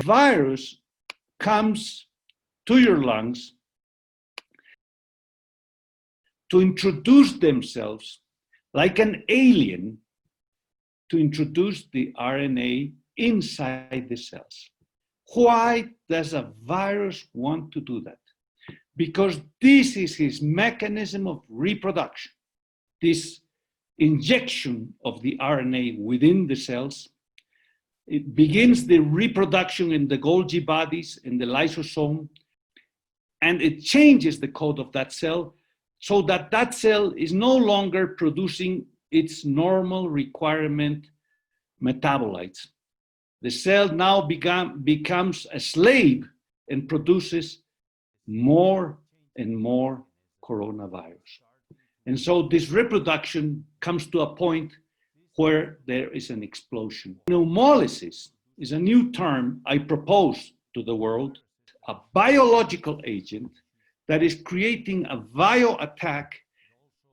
Virus comes to your lungs to introduce themselves like an alien, to introduce the RNA inside the cells. Why does a virus want to do that? Because this is his mechanism of reproduction. This injection of the RNA within the cells, it begins the reproduction in the Golgi bodies, in the lysosome, and it changes the code of that cell so that that cell is no longer producing its normal requirement metabolites. The cell now becomes a slave and produces more and more coronavirus. And so this reproduction comes to a point where there is an explosion. Pneumolysis is a new term I propose to the world, a biological agent that is creating a viral attack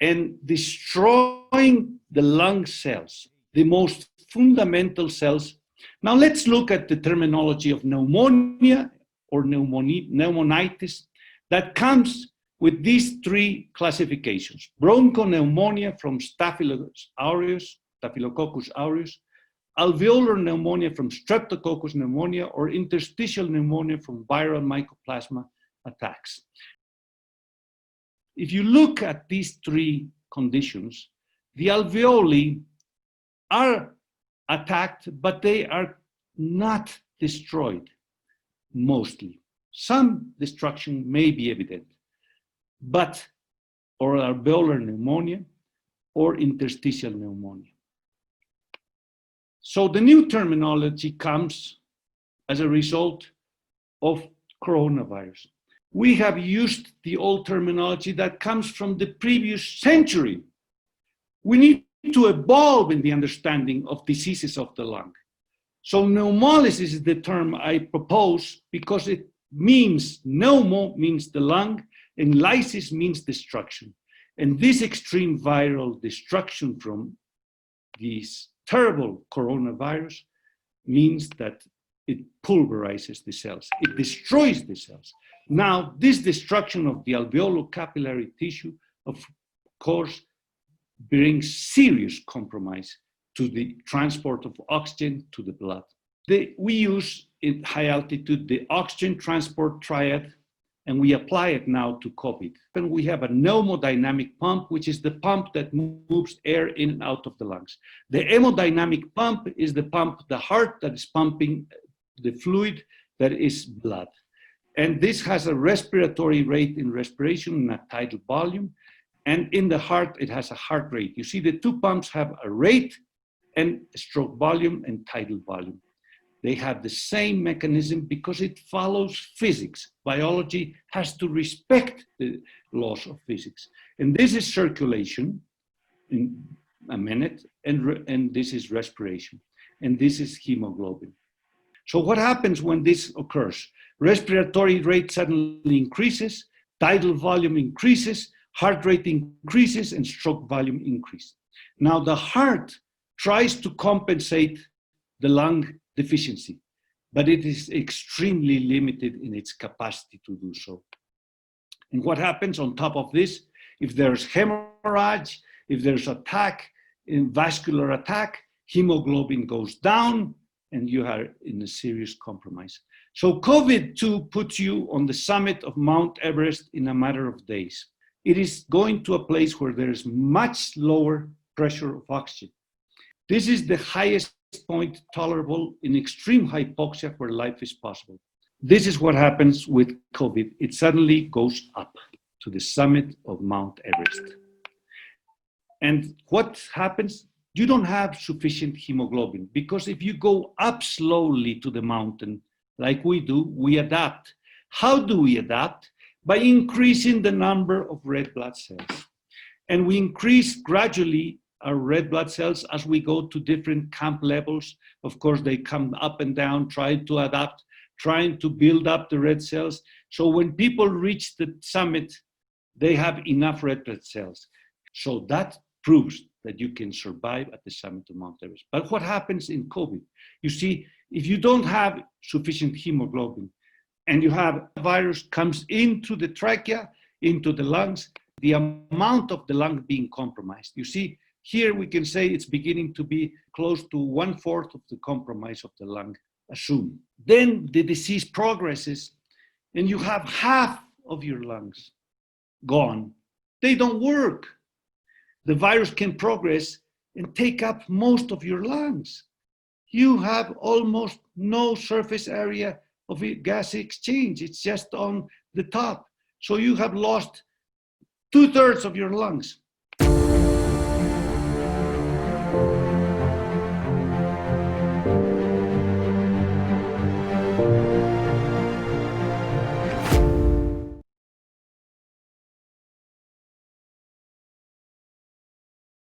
and destroying the lung cells, the most fundamental cells. Now let's look at the terminology of pneumonia or pneumonitis that comes with these three classifications: bronchopneumonia from Staphylococcus aureus, alveolar pneumonia from Streptococcus pneumonia, or interstitial pneumonia from viral mycoplasma attacks. If you look at these three conditions, the alveoli are attacked, but they are not destroyed, mostly. Some destruction may be evident, but or alveolar pneumonia or interstitial pneumonia. So the new terminology comes as a result of coronavirus. We have used the old terminology that comes from the previous century. We need to evolve in the understanding of diseases of the lung. So pneumolysis is the term I propose because it means, pneumo means the lung, and lysis means destruction. And this extreme viral destruction from this terrible coronavirus means that it pulverizes the cells, it destroys the cells. Now, this destruction of the alveolo-capillary tissue, of course, brings serious compromise to the transport of oxygen to the blood. We use in high altitude the oxygen transport triad, and we apply it now to COVID. Then we have a pneumodynamic pump, which is the pump that moves air in and out of the lungs. The hemodynamic pump is the pump, the heart that is pumping the fluid that is blood. And this has a respiratory rate in respiration and a tidal volume. And in the heart, it has a heart rate. You see, the two pumps have a rate and stroke volume and tidal volume. They have the same mechanism because it follows physics. Biology has to respect the laws of physics. And this is circulation in a minute, and this is respiration. And this is hemoglobin. So what happens when this occurs? Respiratory rate suddenly increases, tidal volume increases, heart rate increases, and stroke volume increases. Now the heart tries to compensate the lung deficiency, but it is extremely limited in its capacity to do so. And what happens on top of this? If there's hemorrhage, if there's attack, vascular attack, hemoglobin goes down, and you are in a serious compromise. So COVID-2 puts you on the summit of Mount Everest in a matter of days. It is going to a place where there is much lower pressure of oxygen. This is the highest point tolerable in extreme hypoxia where life is possible. This is what happens with COVID. It suddenly goes up to the summit of Mount Everest. And what happens? You don't have sufficient hemoglobin, because if you go up slowly to the mountain, like we do, we adapt. How do we adapt? By increasing the number of red blood cells. And we increase gradually our red blood cells as we go to different camp levels. Of course, they come up and down, trying to adapt, trying to build up the red cells. So when people reach the summit, they have enough red blood cells. So that proves that you can survive at the summit of Mount Everest. But what happens in COVID? You see, If you don't have sufficient hemoglobin and you have a virus comes into the trachea, into the lungs, the amount of the lung being compromised. You see, here we can say it's beginning to be close to 1/4 of the compromise of the lung, assume. Then the disease progresses and you have half of your lungs gone. They don't work. The virus can progress and take up most of your lungs. You have almost no surface area of gas exchange. It's just on the top. So you have lost 2/3 of your lungs.